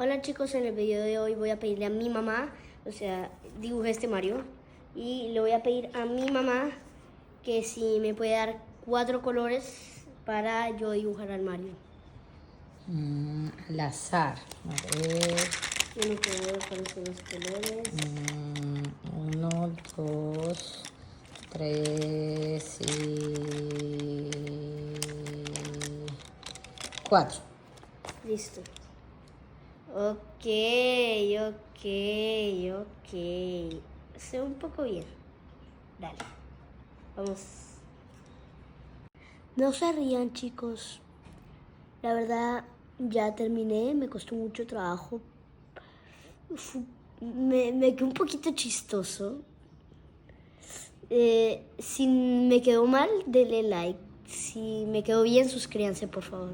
Hola chicos, en el video de hoy voy a pedirle a mi mamá, dibujé este Mario y le voy a pedir a mi mamá que si me puede dar 4 colores para yo dibujar al Mario. Al azar. A ver. Yo no puedo ver cuáles son los colores. 1, 2, 3 y 4. Listo. Ok. Se ve un poco bien. Dale. Vamos. No se rían, chicos. La verdad, ya terminé. Me costó mucho trabajo. Me quedó un poquito chistoso. Si me quedó mal, denle like. Si me quedó bien, suscríbanse, por favor.